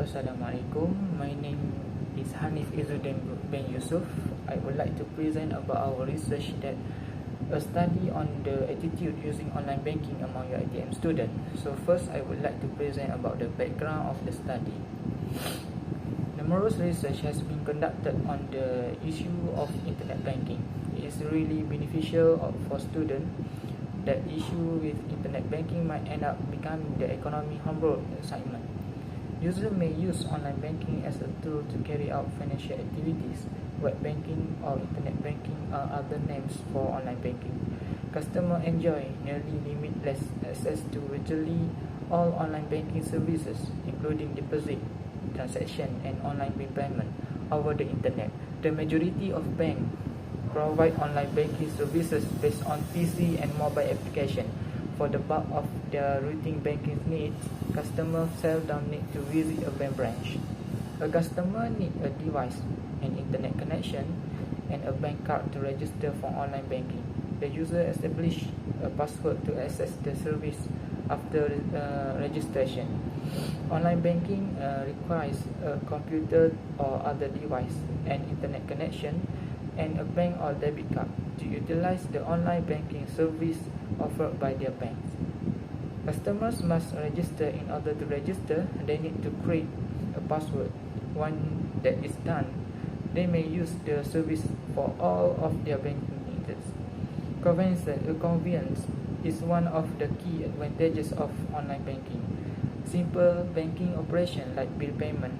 Assalamualaikum. My name is HANIF IZZUDDIN bin YUSOFF. I would like to present about our research that a study on the attitude using online banking among your ITM students. So first, I would like to present about the background of the study. Numerous research has been conducted on the issue of internet banking. It is really beneficial for students. That issue with internet banking might end up becoming the economy homework assignment. Users may use online banking as a tool to carry out financial activities. Web banking or internet banking are other names for online banking. Customers enjoy nearly limitless access to virtually all online banking services, including deposit, transaction, and online bill payment over the internet. The majority of banks provide online banking services based on PC and mobile application. For the bulk of their routine banking needs, customers seldom need to visit a bank branch. A customer needs a device, an internet connection, and a bank card to register for online banking. The user establishes a password to access the service after registration. Online banking requires a computer or other device, an internet connection, and a bank or debit card to utilize the online banking service offered by their banks. Customers must register. In order to register, they need to create a password. Once that is done, they may use the service for all of their banking needs. Convenience is one of the key advantages of online banking. Simple banking operations like bill payment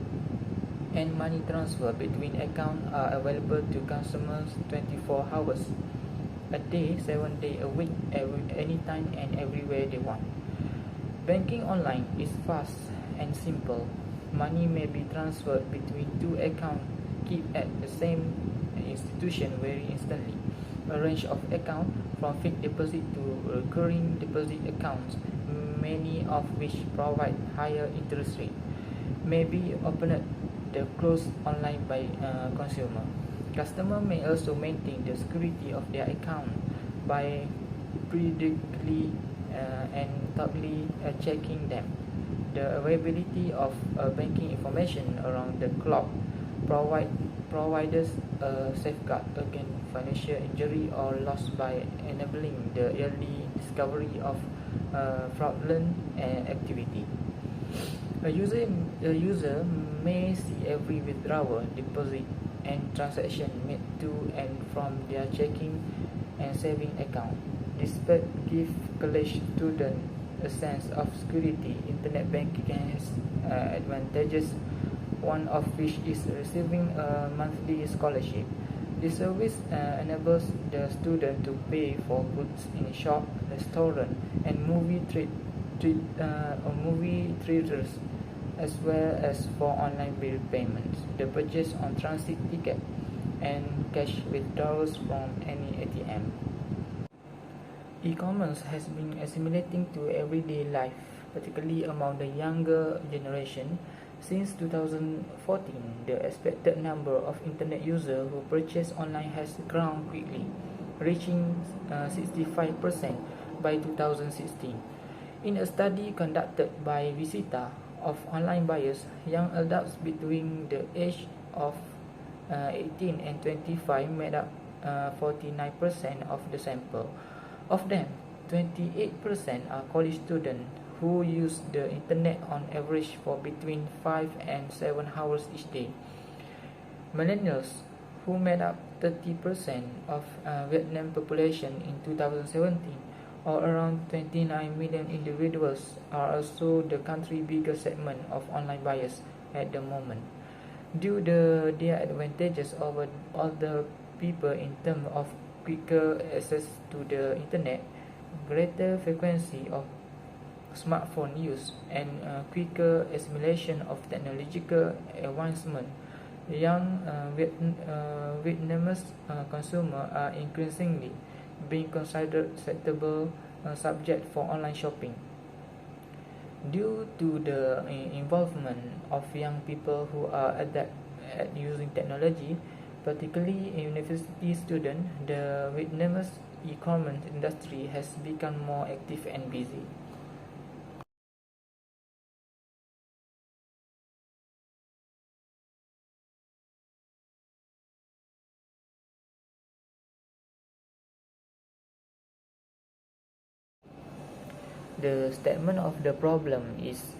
and money transfer between accounts are available to customers 24 hours a day, 7 days a week, anytime and everywhere they want. Banking online is fast and simple. Money may be transferred between two accounts kept at the same institution very instantly. A range of accounts from fixed deposit to recurring deposit accounts, many of which provide higher interest rate, may be opened the closed online by consumer. Customer may also maintain the security of their account by periodically and thoroughly checking them. The availability of banking information around the clock provides a safeguard against financial injury or loss by enabling the early discovery of fraudulent activity. A user may see every withdrawal, deposit, and transaction made to and from their checking and saving account. This gives college students a sense of security. Internet banking has advantages, one of which is receiving a monthly scholarship. This service enables the student to pay for goods in shop, restaurant, and movie theaters, as well as for online bill payments, the purchase on transit ticket, and cash withdrawals from any ATM. E-commerce has been assimilating to everyday life, particularly among the younger generation. Since 2014, the expected number of internet users who purchase online has grown quickly, reaching 65% by 2016. In a study conducted by Visita of online buyers, young adults between the age of 18 and 25 made up 49% of the sample. Of them, 28% are college students who use the internet on average for between 5 and 7 hours each day. Millennials, who made up 30% of Vietnam population in 2017, or around 29 million individuals, are also the country's biggest segment of online buyers at the moment. Due to their advantages over other people in terms of quicker access to the internet, greater frequency of smartphone use, and quicker assimilation of technological advancement, young Vietnamese consumers are increasingly being considered acceptable subject for online shopping. Due to the involvement of young people who are adept at using technology, particularly university students, the Vietnamese e-commerce industry has become more active and busy. The statement of the problem is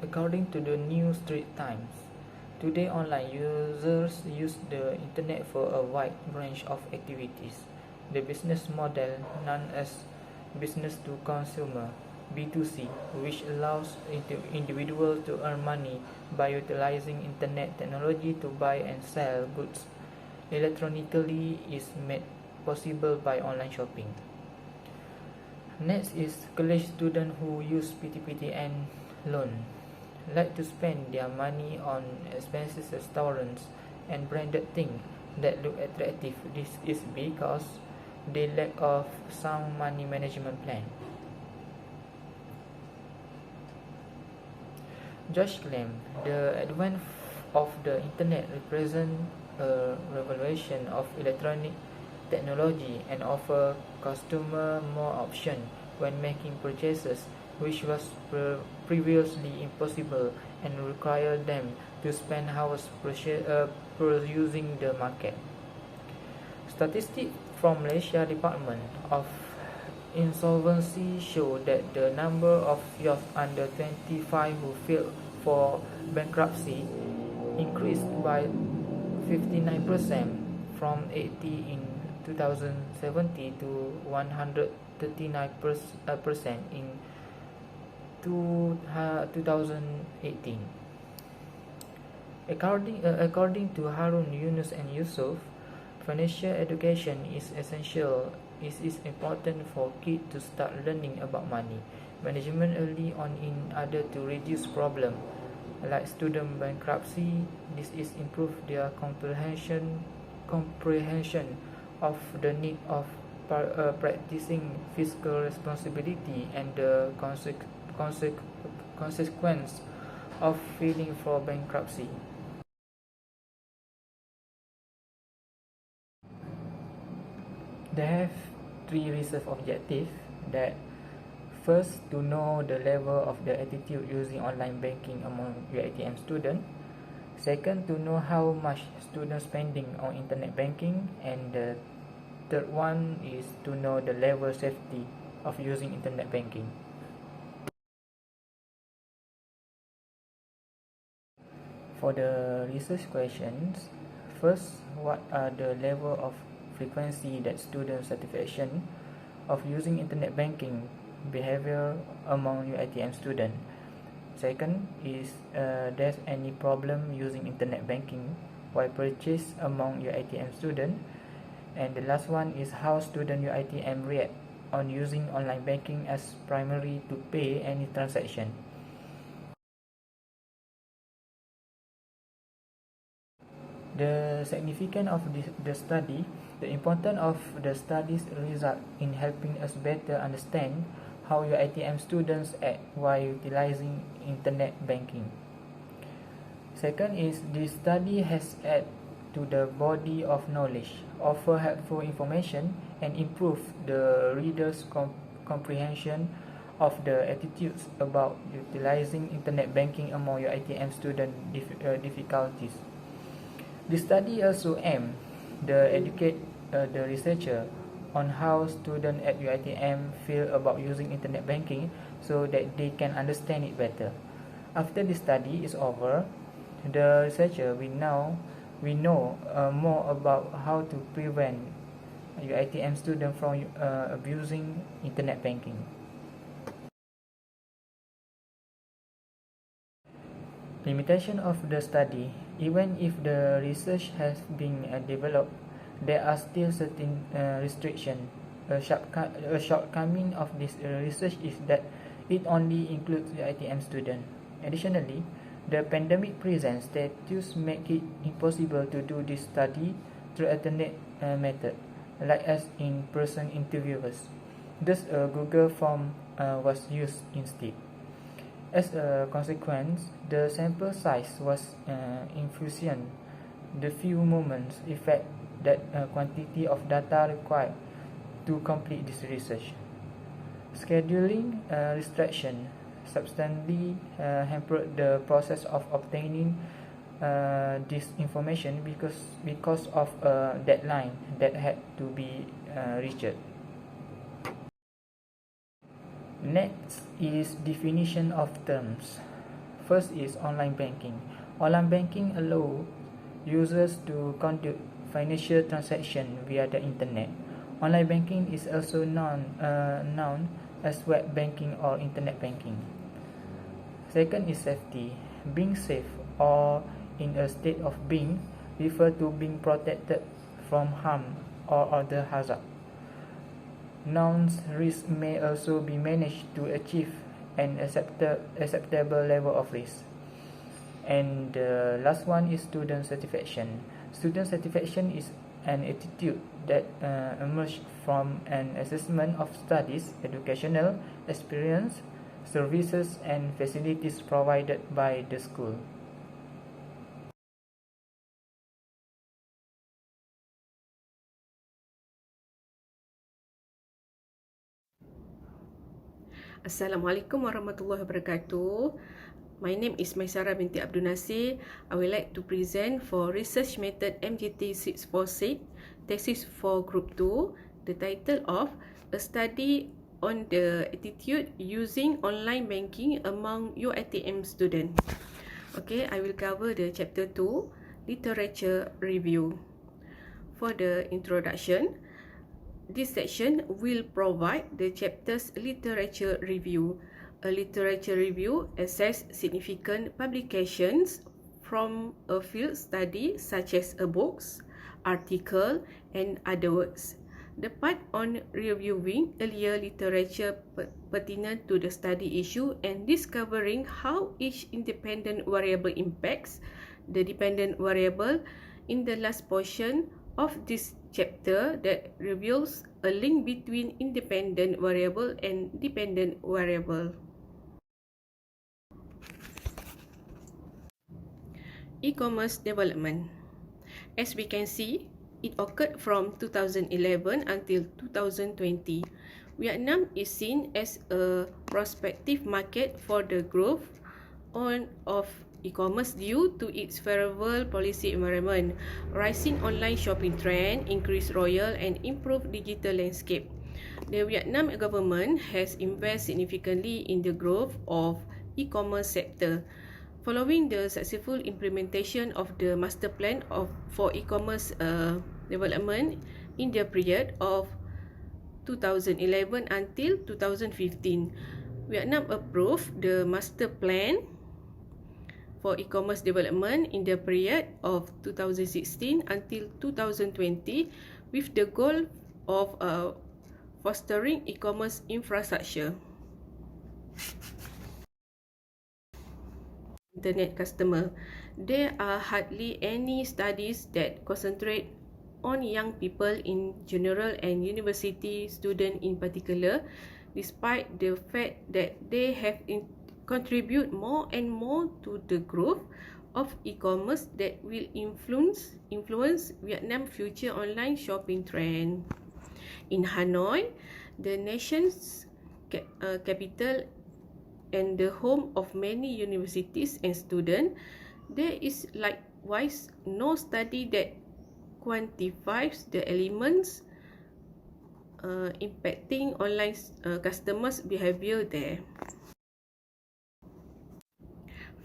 according to the New Street Times. Today, online users use the internet for a wide range of activities. The business model, known as business to consumer (B2C), which allows individuals to earn money by utilizing internet technology to buy and sell goods electronically, is made possible by online shopping. Next is college students who use PTPTN loan like to spend their money on expensive restaurants and branded things that look attractive. This is because they lack of sound money management plan. Josh claimed the advent of the internet represents a revolution of electronic technology and offer customers more options when making purchases, which was previously impossible and required them to spend hours perusing the market. Statistics from Malaysia Department of Insolvency show that the number of youth under 25 who filed for bankruptcy increased by 59% from 80 in 2017 to 139% in 2018. According to Harun, Yunus and Yusoff, financial education is essential. It is important for kids to start learning about money management early on in order to reduce problems like student bankruptcy. This is improve their comprehension of the need of practicing fiscal responsibility and the consequence of filing for bankruptcy. They have three research objectives. That first, to know the level of the attitude using online banking among UiTM students. Second, to know how much students spending on internet banking, and the third one is to know the level safety of using internet banking. For the research questions, first, what are the level of frequency that student satisfaction of using internet banking behavior among UiTM students? Second is there's any problem using internet banking while purchase among UiTM students? And the last one is how student UiTM react on using online banking as primary to pay any transaction. The significance of the study. The importance of the study's result in helping us better understand how UiTM students act while utilizing internet banking. Second is this study has added to the body of knowledge, offer helpful information, and improve the reader's comprehension of the attitudes about utilizing internet banking among UiTM student difficulties. The study also aimed to educate the researcher on how students at UiTM feel about using internet banking so that they can understand it better. After the study is over, the researcher we know more about how to prevent UiTM students from abusing internet banking. Limitation of the study. Even if the research has been developed, there are still certain restrictions. A shortcoming of this research is that it only includes UiTM students. Additionally, the pandemic present status make it impossible to do this study through alternate method, like as in-person interviews. Thus, a Google form was used instead. As a consequence, the sample size was insufficient. The few moments effect that quantity of data required to complete this research. Scheduling restriction substantially hampered the process of obtaining this information because of a deadline that had to be reached. Next is definition of terms. First is online banking. Online banking allows users to conduct financial transactions via the internet. Online banking is also known as web banking or internet banking. Second is safety. Being safe or in a state of being refer to being protected from harm or other hazard. Nouns risk may also be managed to achieve an acceptable level of risk. And the last one is student satisfaction. Student satisfaction is an attitude that emerges from an assessment of studies, educational experience, services and facilities provided by the school. Assalamualaikum warahmatullahi wabarakatuh. My name is Maisarah binti Abdul Nasir. I would like to present for Research Method MGT 646, thesis for Group 2, the title of A Study on the Attitude Using Online Banking Among UiTM Students. Okay, I will cover the Chapter 2, Literature Review. For the introduction, this section will provide the chapter's literature review. A literature review assesses significant publications from a field study such as a books, article, and other works. The part on reviewing earlier literature pertinent to the study issue and discovering how each independent variable impacts the dependent variable in the last portion of this chapter that reveals a link between independent variable and dependent variable. E-commerce development. As we can see, it occurred from 2011 until 2020. Vietnam is seen as a prospective market for the growth of e-commerce due to its favorable policy environment, rising online shopping trend, increased royal and improved digital landscape. The Vietnam government has invested significantly in the growth of e-commerce sector. Following the successful implementation of the master plan for e-commerce development in the period of 2011 until 2015, Vietnam approved the master plan for e-commerce development in the period of 2016 until 2020 with the goal of fostering e-commerce infrastructure. Internet customer. There are hardly any studies that concentrate on young people in general and university students in particular, despite the fact that they have contribute more and more to the growth of e-commerce that will influence Vietnam's future online shopping trend. In Hanoi, the nation's capital and the home of many universities and students, there is likewise no study that quantifies the elements impacting online customers' behavior there.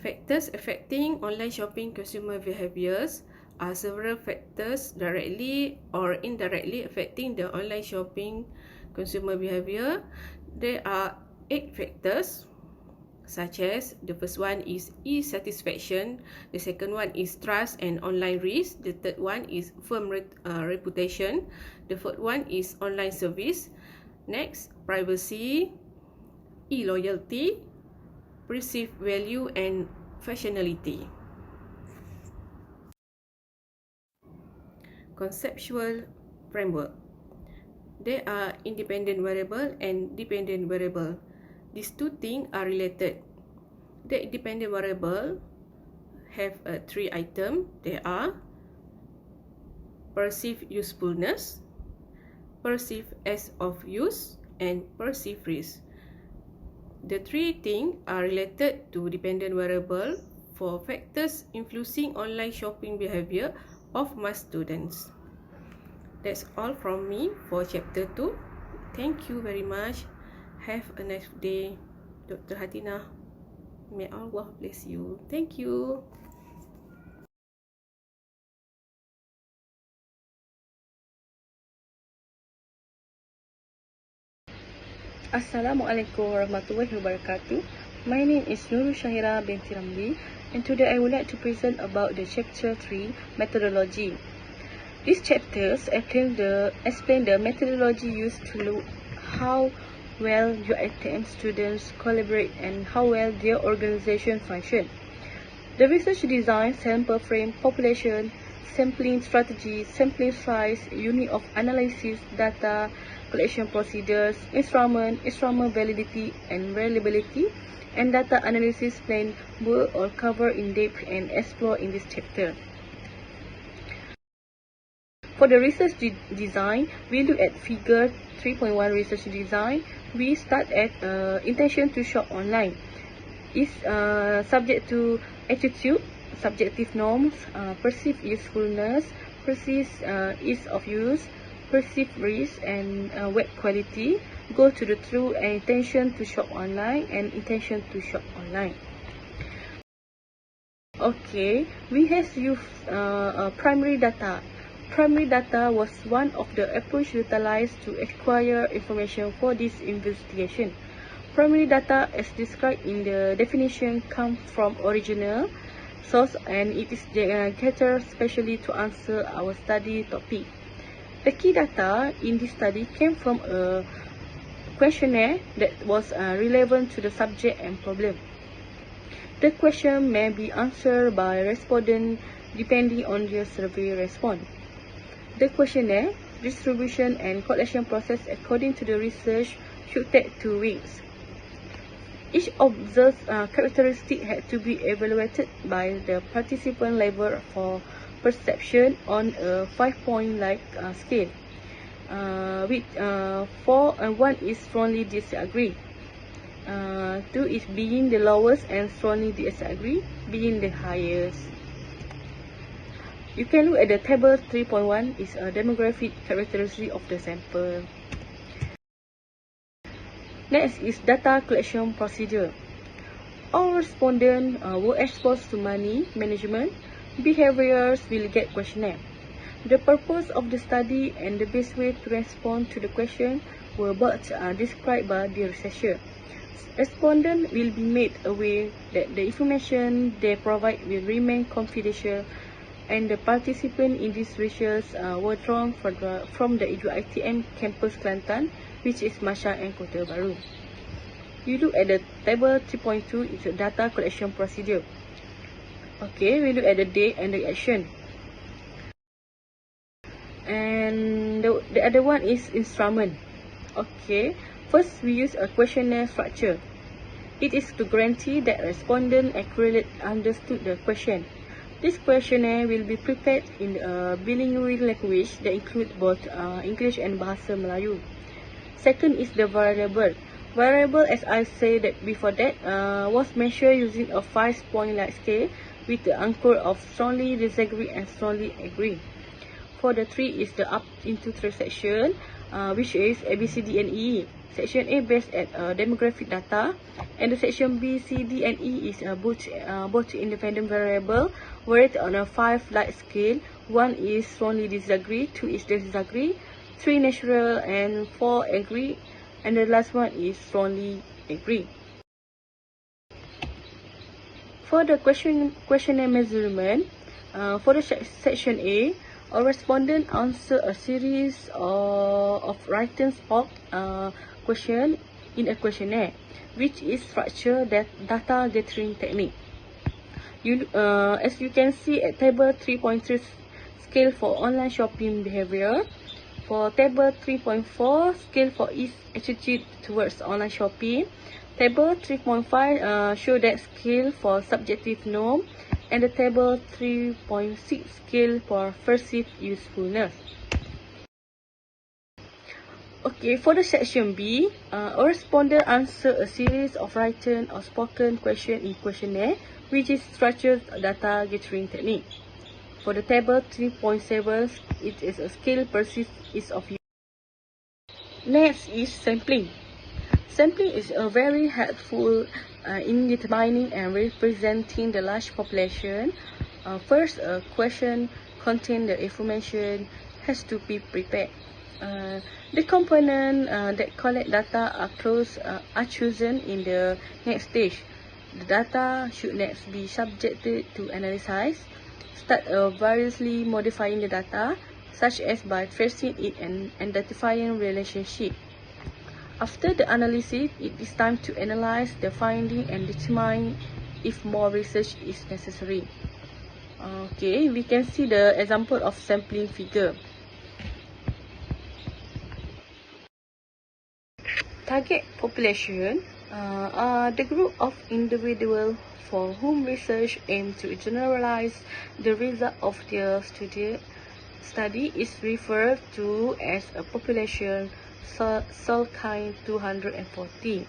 Factors affecting online shopping consumer behaviors are several factors directly or indirectly affecting the online shopping consumer behavior. There are 8 factors, such as the first one is e-satisfaction, the second one is trust and online risk, the third one is firm reputation, the fourth one is online service, next privacy, e-loyalty, perceived value and fashionability. Conceptual framework. There are independent variable and dependent variable. These two things are related. The independent variable have 3 items. They are perceived usefulness, perceived as of use, and perceived risk. The 3 things are related to dependent variable for factors influencing online shopping behavior of mass students. That's all from me for chapter 2. Thank you very much. Have a nice day, Dr. Hatinah. May Allah bless you. Thank you. Assalamualaikum warahmatullahi wabarakatuh. My name is NURUL binti RAMLI, and today I would like to present about the chapter 3, methodology. These chapters explain the methodology used to look how well your ITM students collaborate and how well their organization function. The research design, sample frame, population, sampling strategy, sampling size, unit of analysis, data, collection procedures, instrument validity and reliability, and data analysis plan were all covered in depth and explored in this chapter. For the research design, we look at figure 3.1 research design. We start at intention to shop online. Is subject to attitude, subjective norms, perceived usefulness, perceived ease of use, perceived risk, and web quality. Go to the true and intention to shop online and intention to shop online. Okay, we have used primary data. Primary data was one of the approaches utilized to acquire information for this investigation. Primary data, as described in the definition, comes from original source and it is catered specially to answer our study topic. The key data in this study came from a questionnaire that was relevant to the subject and problem. The question may be answered by respondent depending on their survey response. The questionnaire, distribution and collection process according to the research should take 2 weeks. Each observed characteristic had to be evaluated by the participant level for perception on a 5-point scale, with 4 and 1 is strongly disagree, 2 is being the lowest and strongly disagree being the highest. You can look at the table 3.1 is a demographic characteristic of the sample. Next is data collection procedure. All respondents were exposed to money management. Behaviors will get questionnaire. The purpose of the study and the best way to respond to the question were both described by the researcher. Respondents will be made aware that the information they provide will remain confidential, and the participants in this research were drawn from the UiTM campus Kelantan, which is Masya and Kota Baru. You look at the table 3.2, it's a data collection procedure. Okay, we look at the date and the action. And the other one is instrument. Okay, first we use a questionnaire structure. It is to guarantee that respondent accurately understood the question. This questionnaire will be prepared in a bilingual language that includes both English and Bahasa Melayu. Second is the variable. Variable, as I said before that, was measured using a 5-point scale with the anchor of strongly disagree and strongly agree. For the 3 is the up into 3 section, which is A, B, C, D, and E. Section A based at demographic data, and the section B, C, D, and E is both independent variable, rated on a 5 scale. 1 is strongly disagree, 2 is disagree, 3 natural, and 4 agree, and the last one is strongly agree. For the questionnaire measurement, for the section A, a respondent answer a series of written spot question in a questionnaire, which is structured data gathering technique. As you can see at table 3.3 scale for online shopping behavior. For table 3.4 scale for its attitude towards online shopping. Table 3.5 show that scale for subjective norm, and the table 3.6 scale for perceived usefulness. Okay, for the section B, a respondent answer a series of written or spoken question in questionnaire, which is structured data gathering technique. For the table 3.7, it is a scale perceived ease of use. Next is sampling. Sampling is very helpful in determining and representing the large population. First, a question containing the information has to be prepared. The components that collect data are chosen in the next stage. The data should next be subjected to analysis. Start variously modifying the data, such as by tracing it and identifying relationship. After the analysis, it is time to analyze the finding and determine if more research is necessary. Okay, we can see the example of sampling figure. Target population are the group of individuals for whom research aims to generalize the result of their study is referred to as a population cell kind 240.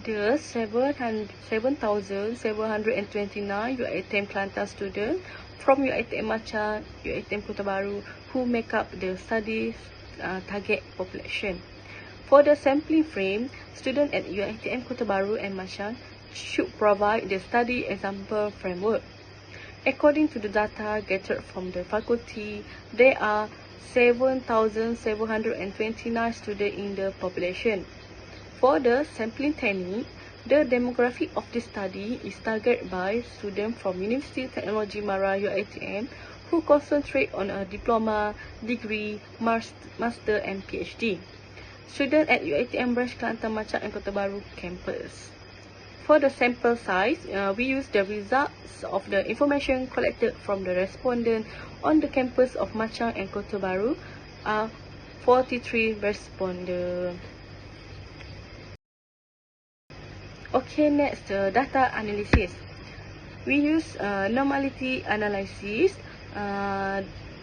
The 7,729 UITM Kelantan students from UITM Machang, UITM Kota Baru who make up the study's target population. For the sampling frame, students at UITM Kota Baru and Machang should provide the study example framework. According to the data gathered from the faculty, there are 7,729 students in the population. For the sampling technique, the demographic of the study is targeted by students from University Technology Mara UITM who concentrate on a diploma, degree, master and PhD. Students at UITM branch Kelantan Machang and Kota Baru campus. For the sample size, we use the results of the information collected from the respondent on the campus of Machang and Kota Baru are 43 respondents. Okay, next, data analysis. We use normality analysis.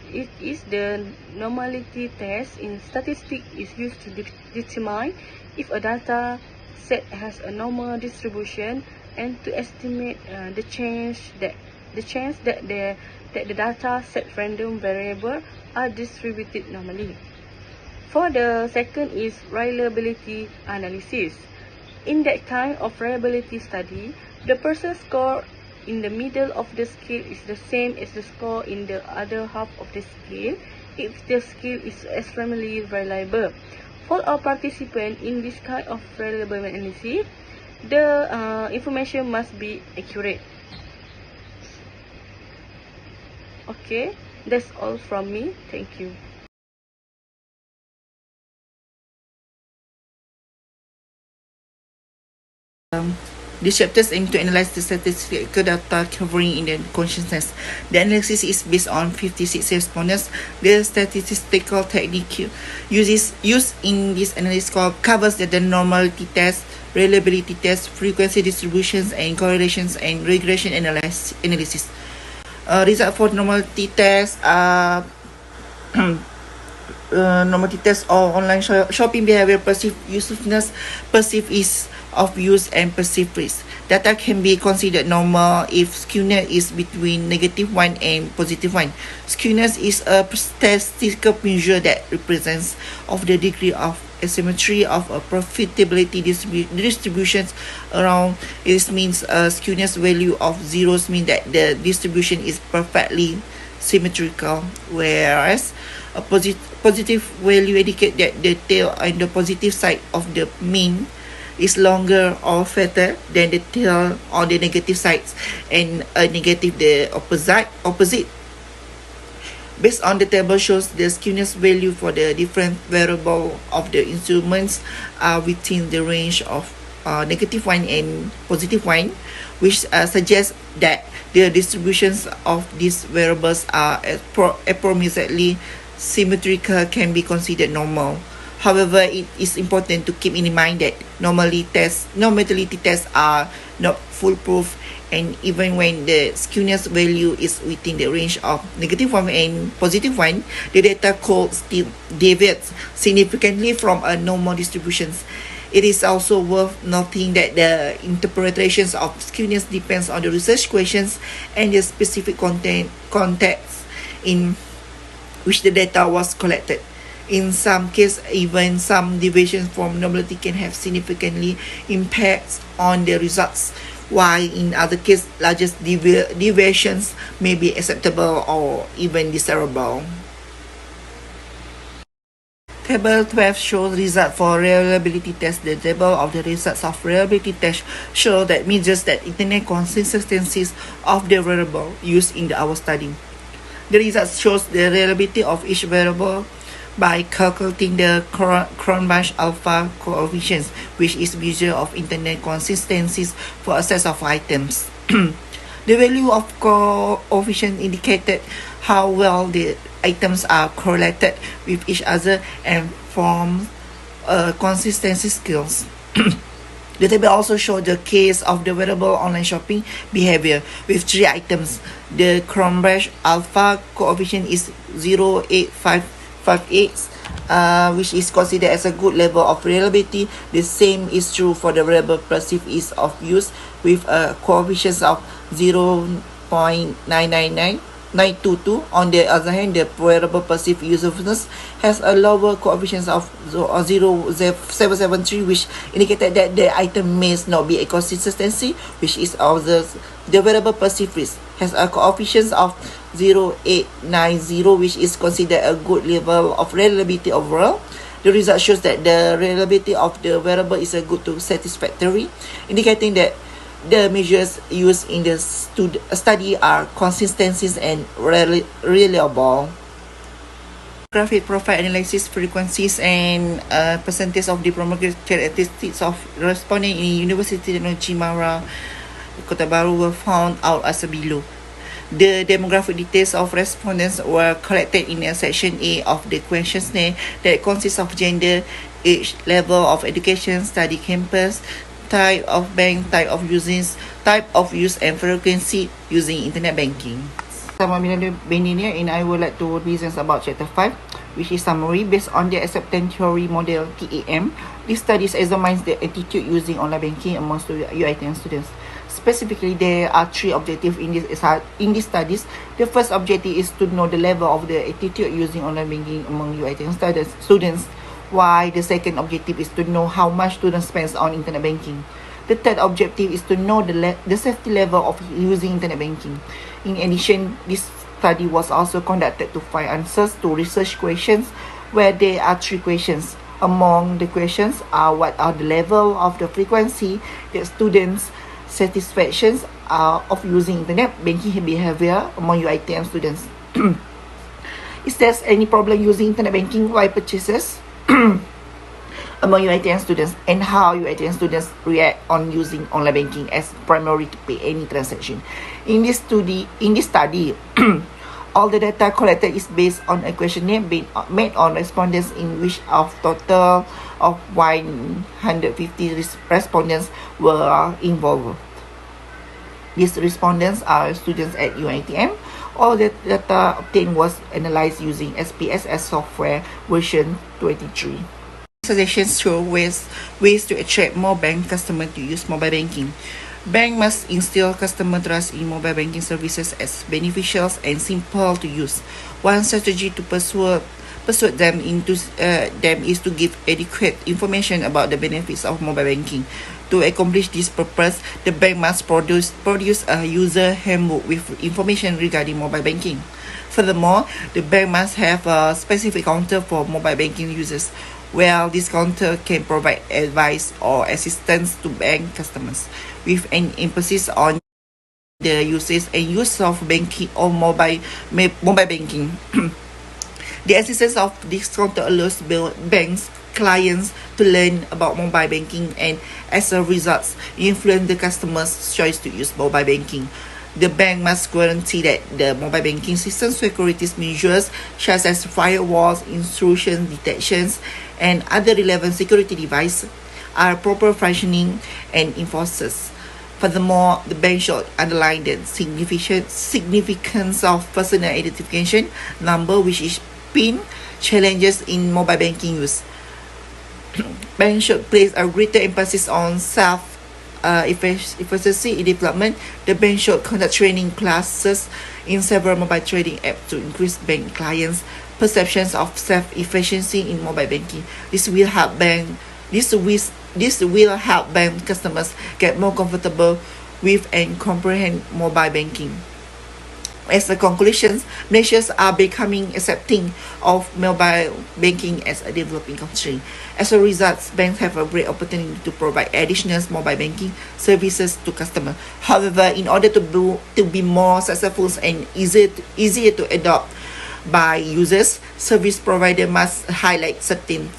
It is the normality test in statistics is used to determine if a data set has a normal distribution and to estimate the chance that the data set random variable are distributed normally. For the second is reliability analysis. In that kind of reliability study, the person score in the middle of the scale is the same as the score in the other half of the scale if the scale is extremely reliable. For all participants in this kind of reliability analysis, the information must be accurate. Okay, that's all from me. Thank you. These chapters aim to analyze the statistical data covering in the consciousness. The analysis is based on 56 respondents. The statistical technique used in this analysis covers the normality test, reliability test, frequency distributions, and correlations and regression analysis. Result for normality test are normality test or online shopping behavior, perceived usefulness, perceived ease of use, and perceived risk. Data can be considered normal if skewness is between -1 and +1. Skewness is a statistical measure that represents of the degree of asymmetry of a profitability distributions around. It means a skewness value of zeros mean that the distribution is perfectly symmetrical, whereas a positive value indicate that the tail on the positive side of the mean is longer or fatter than the tail on the negative sides, and a negative the opposite. Based on the table shows the skewness value for the different variable of the instruments are within the range of -1 and +1, which suggests that the distributions of these variables are approximately symmetrical, can be considered normal. However, it is important to keep in mind that normality tests are not foolproof, and even when the skewness value is within the range of -1 and +1, the data could still deviate significantly from a normal distributions. It is also worth noting that the interpretations of skewness depends on the research questions and the specific context in which the data was collected. In some cases, even some deviations from normality can have significantly impacts on the results, while in other cases, largest deviations may be acceptable or even desirable. Table 12 shows results for reliability test. The table of the results of reliability test show that measures that internet consistencies of the variable used in our study. The results shows the reliability of each variable by calculating the Cronbach alpha coefficients, which is measure of internet consistencies for a set of items. The value of coefficient indicated how well the items are correlated with each other and form consistency skills. The table also shows the case of the variable online shopping behavior with 3 items. The Cronbach alpha coefficient is 0.8558, which is considered as a good level of reliability. The same is true for the variable perceived ease of use with a coefficient of 0.999922. On the other hand, the variable perceived usefulness has a lower coefficient of 0.773, which indicated that the item may not be a consistency, which is the variable perceived risk has a coefficient of 0.890, which is considered a good level of reliability overall. The result shows that the reliability of the variable is a good to satisfactory, indicating that the measures used in the study are consistencies and reliable. Graphic profile analysis frequencies and percentage of demographic characteristics of respondents in University Technology Mara Kota Baru were found out as below. The demographic details of respondents were collected in a section A of the questionnaire that consists of gender, age, level of education, study campus, type of bank, type of use, and frequency using internet banking. Sama Bilal Bendinia, and I would like to present about chapter 5, which is summary based on the acceptance theory model TAM. This study examines the attitude using online banking among UITM students. Specifically, there are 3 objectives in this studies. The first objective is to know the level of the attitude using online banking among UITM students, while the second objective is to know how much students spend on internet banking. The third objective is to know the safety level of using internet banking. In addition, this study was also conducted to find answers to research questions, where there are 3 questions. Among the questions are what are the level of the frequency that students' satisfactions of using internet banking behavior among UITM students. Is there any problem using internet banking while purchases among UITM students, and how UITM students react on using online banking as primary to pay any transaction. In this study, all the data collected is based on a questionnaire made on respondents in which of total of 150 respondents were involved. These respondents are students at UITM. All the data obtained was analyzed using SPSS software version 23. Suggestions show ways to attract more bank customers to use mobile banking. Bank must instill customer trust in mobile banking services as beneficial and simple to use. One strategy to persuade them is to give adequate information about the benefits of mobile banking. To accomplish this purpose, the bank must produce a user handbook with information regarding mobile banking. Furthermore, the bank must have a specific counter for mobile banking users, where this counter can provide advice or assistance to bank customers, with an emphasis on the usage and use of banking or mobile banking. The assistance of this counter allows banks clients to learn about mobile banking and, as a result, influence the customer's choice to use mobile banking. The bank must guarantee that the mobile banking system security measures such as firewalls, intrusion detections, and other relevant security devices are proper functioning and enforced. Furthermore, the bank should underline the significance of personal identification number, which is PIN, challenges in mobile banking use. Bank should place a greater emphasis on efficiency in development. The bank should conduct training classes in several mobile trading apps to increase bank clients' perceptions of self-efficiency in mobile banking. This will help bank customers get more comfortable with and comprehend mobile banking. As a conclusion, Malaysians are becoming accepting of mobile banking as a developing country. As a result, banks have a great opportunity to provide additional mobile banking services to customers. However, in order to be more successful and easier to adopt by users, service provider must highlight certain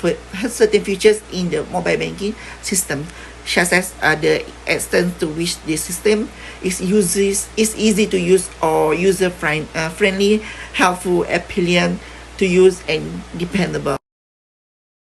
features in the mobile banking system, such as the extent to which the system is easy to use or user friendly, helpful, appealing to use, and dependable.